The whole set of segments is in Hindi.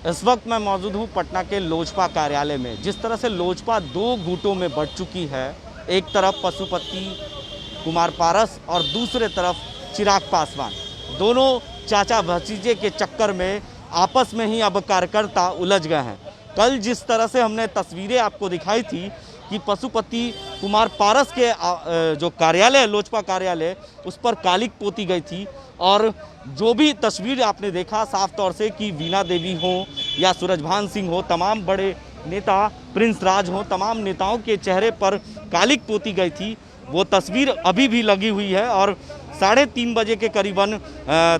इस वक्त मैं मौजूद हूँ पटना के लोजपा कार्यालय में। जिस तरह से लोजपा दो गुटों में बढ़ चुकी है, एक तरफ पशुपति कुमार पारस और दूसरे तरफ चिराग पासवान, दोनों चाचा भतीजे के चक्कर में आपस में ही अब कार्यकर्ता उलझ गए हैं। कल जिस तरह से हमने तस्वीरें आपको दिखाई थी कि पशुपति कुमार पारस के जो कार्यालय लोजपा कार्यालय उस पर कालिक पोती गई थी, और जो भी तस्वीर आपने देखा साफ तौर से कि वीणा देवी हो या सूरजभान सिंह हो, तमाम बड़े नेता, प्रिंस राज हो, तमाम नेताओं के चेहरे पर कालिक पोती गई थी। वो तस्वीर अभी भी लगी हुई है और 3:30 बजे के करीबन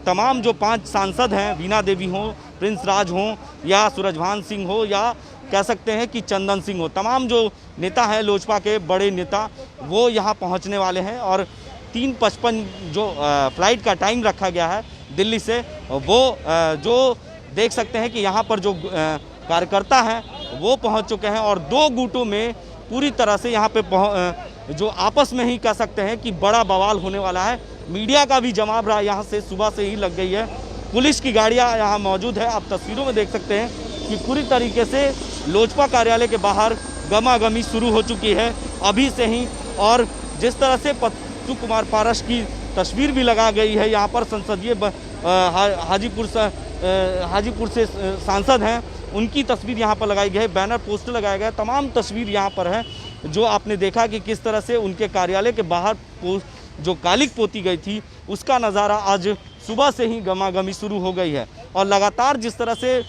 तमाम जो 5 सांसद हैं, वीणा देवी हो, प्रिंस राज हो या सूरजभान सिंह हो या कह सकते हैं कि चंदन सिंह हो, तमाम जो नेता हैं लोजपा के बड़े नेता, वो यहाँ पहुँचने वाले हैं। और 3:55 जो फ्लाइट का टाइम रखा गया है दिल्ली से, वो जो देख सकते हैं कि यहाँ पर जो कार्यकर्ता हैं वो पहुँच चुके हैं और दो गुटों में पूरी तरह से यहाँ पे जो आपस में ही कह सकते हैं कि बड़ा बवाल होने वाला है। मीडिया का भी जमाव रहा यहाँ से सुबह से ही लग गई है। पुलिस की गाड़ियाँ यहाँ मौजूद है, आप तस्वीरों में देख सकते हैं कि पूरी तरीके से लोजपा कार्यालय के बाहर गमागमी शुरू हो चुकी है अभी से ही। और जिस तरह से पशु कुमार पारस की तस्वीर भी लगा गई है यहाँ पर, संसदीय हाजीपुर से सांसद हैं, उनकी तस्वीर यहाँ पर लगाई गई है, बैनर पोस्टर लगाया गया है, तमाम तस्वीर यहाँ पर है जो आपने देखा कि किस तरह से उनके कार्यालय के बाहर जो कालिक पोती गई थी उसका नज़ारा आज सुबह से ही गमागमी शुरू हो गई है। और लगातार जिस तरह से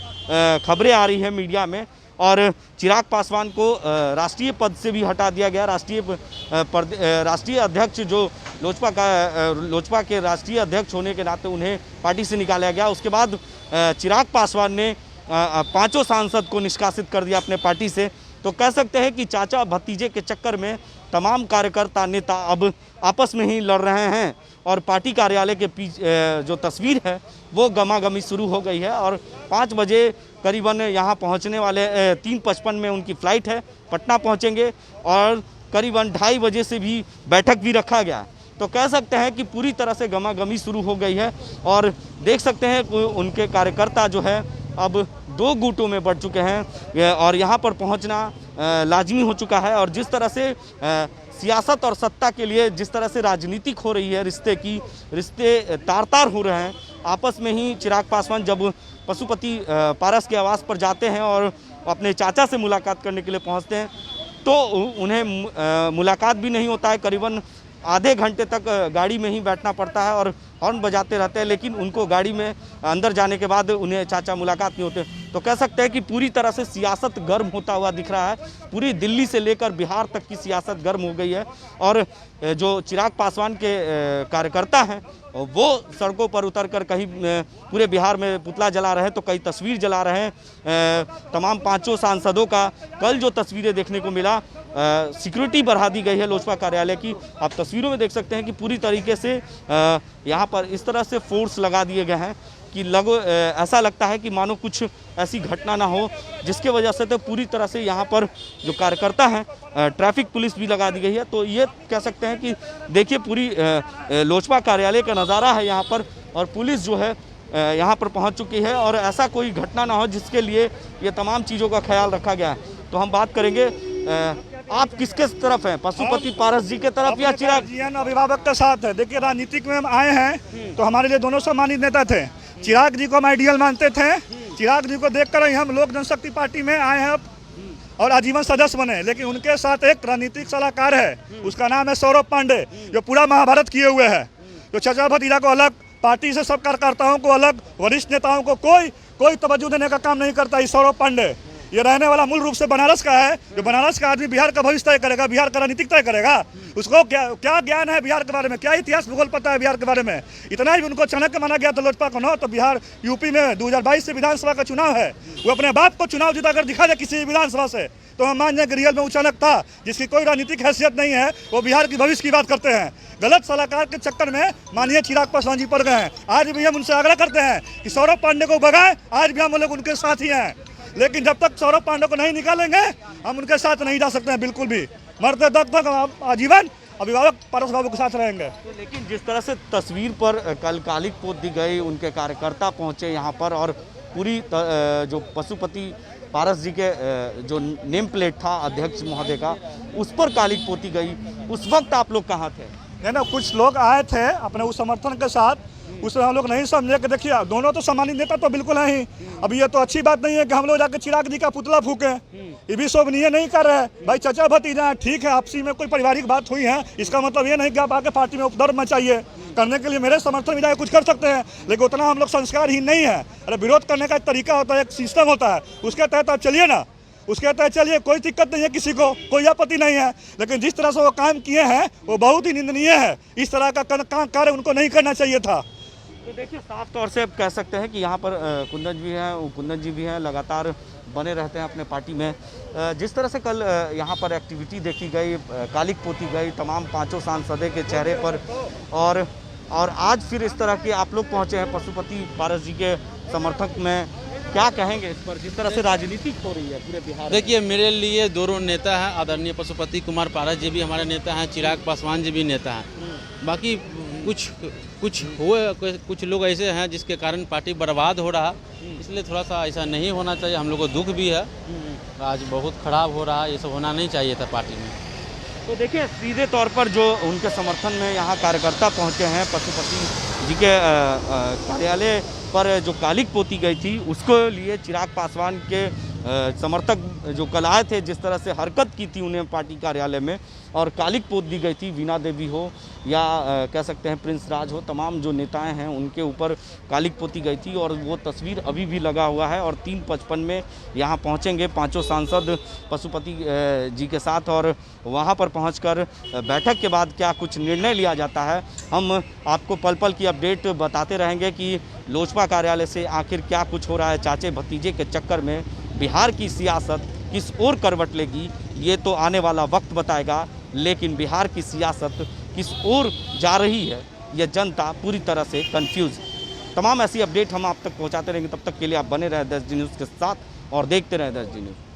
खबरें आ रही है मीडिया में, और चिराग पासवान को राष्ट्रीय पद से भी हटा दिया गया। राष्ट्रीय अध्यक्ष जो लोजपा के राष्ट्रीय अध्यक्ष होने के नाते उन्हें पार्टी से निकाला गया। उसके बाद चिराग पासवान ने 5 सांसद को निष्कासित कर दिया अपने पार्टी से। तो कह सकते हैं कि चाचा भतीजे के चक्कर में तमाम कार्यकर्ता नेता अब आपस में ही लड़ रहे हैं और पार्टी कार्यालय के पीछे जो तस्वीर है वो गमागमी शुरू हो गई है। और 5 बजे करीबन यहाँ पहुँचने वाले 3:55 में उनकी फ़्लाइट है, पटना पहुँचेंगे और करीबन 2:30 बजे से भी बैठक भी रखा गया है। तो कह सकते हैं कि पूरी तरह से गमागमी शुरू हो गई है और देख सकते हैं उनके कार्यकर्ता जो है अब 2 गुटों में बढ़ चुके हैं और यहाँ पर पहुँचना लाजमी हो चुका है। और जिस तरह से सियासत और सत्ता के लिए जिस तरह से राजनीतिक हो रही है, रिश्ते तार हो रहे हैं आपस में ही। चिराग पासवान जब पशुपति पारस के आवास पर जाते हैं और अपने चाचा से मुलाकात करने के लिए पहुंचते हैं तो उन्हें मुलाकात भी नहीं होता है, करीबन आधे घंटे तक गाड़ी में ही बैठना पड़ता है और हॉर्न बजाते रहते हैं, लेकिन उनको गाड़ी में अंदर जाने के बाद उन्हें चाचा मुलाकात नहीं होते। तो कह सकते हैं कि पूरी तरह से सियासत गर्म होता हुआ दिख रहा है। पूरी दिल्ली से लेकर बिहार तक की सियासत गर्म हो गई है और जो चिराग पासवान के कार्यकर्ता हैं वो सड़कों पर उतरकर कहीं पूरे बिहार में पुतला जला रहे हैं तो कई तस्वीर जला रहे हैं। तमाम 5 सांसदों का कल जो तस्वीरें देखने को मिला, सिक्योरिटी बढ़ा दी गई है लोजपा कार्यालय की। आप तस्वीरों में देख सकते हैं कि पूरी तरीके से यहाँ पर इस तरह से फोर्स लगा दिए गए हैं कि ऐसा लगता है कि मानो कुछ ऐसी घटना ना हो, जिसके वजह से तो पूरी तरह से यहाँ पर जो कार्यकर्ता हैं ट्रैफिक पुलिस भी लगा दी गई है। तो ये कह सकते हैं कि देखिए पूरी लोजपा कार्यालय का नज़ारा है यहाँ पर और पुलिस जो है यहाँ पर पहुँच चुकी है और ऐसा कोई घटना ना हो जिसके लिए ये तमाम चीज़ों का ख्याल रखा गया है। तो हम बात करेंगे, आप किसके तरफ हैं, पशुपति पारस जी के तरफ या चिराग जी? अभिभावक के साथ है। देखिए राजनीतिक में हम आए हैं तो हमारे लिए दोनों सम्मानित नेता थे। चिराग जी को हम आइडियल मानते थे, चिराग जी को देखकर ही हम लोक जनशक्ति पार्टी में आए हैं और आजीवन सदस्य बने। लेकिन उनके साथ एक राजनीतिक सलाहकार है, उसका नाम है सौरभ पांडे, जो पूरा महाभारत किए हुए है। जो चाचा भतीजा को अलग, पार्टी से सब कार्यकर्ताओं को अलग, वरिष्ठ नेताओं को कोई तवज्जो देने का काम नहीं करता। सौरभ पांडे ये रहने वाला मूल रूप से बनारस का है। जो बनारस का आदमी बिहार का भविष्य तय करेगा, बिहार का राजनीतिक तय करेगा। उसको क्या ज्ञान है बिहार के बारे में, क्या इतिहास भूगोल पता है बिहार के बारे में। इतना ही उनको चाणक्य माना गया था लोजपा को ना। तो बिहार यूपी में 2022 से विधानसभा का चुनाव है, वो अपने बाप को चुनाव जीताकर दिखा दे किसी विधानसभा से, तो हम मान जाए कि रियल में चाणक्य था, जिसकी कोई राजनीतिक हैसियत नहीं है। वो बिहार की भविष्य की बात करते हैं। गलत सलाहकार के चक्कर में माननीय चिराग पासवान जी पड़ गए हैं। आज भी हम उनसे आग्रह करते हैं कि सौरभ पांडे को भगाएं। आज भी हम लोग उनके साथ ही हैं, लेकिन जब तक सौरभ पांडे को नहीं निकालेंगे हम उनके साथ नहीं जा सकते हैं बिल्कुल भी। मरते तक आजीवन अभिभावक पारस बाबू के साथ रहेंगे। तो लेकिन जिस तरह से तस्वीर पर कल कालिक पोत दी गई, उनके कार्यकर्ता पहुंचे यहाँ पर और पूरी जो पशुपति पारस जी के जो नेम प्लेट था अध्यक्ष महोदय का, उस पर कालिक पोती गई। उस वक्त आप लोग कहाँ थे? है ना, कुछ लोग आए थे अपने उस समर्थन के साथ, उसमें हम लोग नहीं समझे कि देखिए दोनों तो सम्मानित नेता तो बिल्कुल है ही। अब ये तो अच्छी बात नहीं है कि हम लोग जाकर चिराग जी का पुतला फूके, ये भी शोभनीय नहीं कर रहे हैं। भाई चाचा भतीजा है, ठीक है, आपसी में कोई पारिवारिक बात हुई है, इसका मतलब ये नहीं कि आप आके पार्टी में उपद्रव मचाइए। करने के लिए मेरे समर्थन में जाकर कुछ कर सकते हैं, लेकिन उतना हम लोग संस्कारहीन नहीं है। अरे विरोध करने का एक तरीका होता है, एक सिस्टम होता है, उसके तहत आप चलिए ना, उसके तहत चलिए, कोई दिक्कत नहीं है, किसी को कोई आपत्ति नहीं है। लेकिन जिस तरह से वो काम किए हैं वो बहुत ही निंदनीय है। इस तरह का कार्य उनको नहीं करना चाहिए था। तो देखिए साफ तौर से आप कह सकते हैं कि यहाँ पर कुंदन जी भी हैं, लगातार बने रहते हैं अपने पार्टी में। जिस तरह से कल यहाँ पर एक्टिविटी देखी गई, कालिक पोती गई तमाम पांचों सांसदों के चेहरे पर, और आज फिर इस तरह के आप लोग पहुँचे हैं पशुपति पारस जी के समर्थक में, क्या कहेंगे इस पर, जिस तरह से राजनीति हो रही है पूरे बिहार? देखिए, मेरे लिए दोनों नेता हैं, आदरणीय पशुपति कुमार पारस जी भी हमारे नेता हैं, चिराग पासवान जी भी नेता हैं। बाकी कुछ लोग ऐसे हैं जिसके कारण पार्टी बर्बाद हो रहा, इसलिए थोड़ा सा ऐसा नहीं होना चाहिए। हम लोग को दुख भी है, आज बहुत खराब हो रहा है, ये सब होना नहीं चाहिए था पार्टी में। तो देखिए सीधे तौर पर जो उनके समर्थन में यहाँ कार्यकर्ता पहुँचे हैं, पशुपति जी के कार्यालय पर जो कालिक पोती गई थी उसको लिए चिराग पासवान के समर्थक जो कल आए थे, जिस तरह से हरकत की थी उन्हें पार्टी कार्यालय में और कालिक पोत दी गई थी, वीणा देवी हो या कह सकते हैं प्रिंस राज हो, तमाम जो नेताएं हैं उनके ऊपर कालिक पोती गई थी। और वो तस्वीर अभी भी लगा हुआ है और 3:55 में यहाँ पहुँचेंगे पांचों सांसद पशुपति जी के साथ, और वहाँ पर पहुँचकर बैठक के बाद क्या कुछ निर्णय लिया जाता है हम आपको पल पल की अपडेट बताते रहेंगे कि लोजपा कार्यालय से आखिर क्या कुछ हो रहा है। चाचे भतीजे के चक्कर में बिहार की सियासत किस ओर करवट लेगी ये तो आने वाला वक्त बताएगा, लेकिन बिहार की सियासत किस ओर जा रही है यह जनता पूरी तरह से कंफ्यूज है। तमाम ऐसी अपडेट हम आप तक पहुंचाते रहेंगे, तब तक के लिए आप बने रहे 10 डी न्यूज़ के साथ और देखते रहे 10 डी न्यूज़।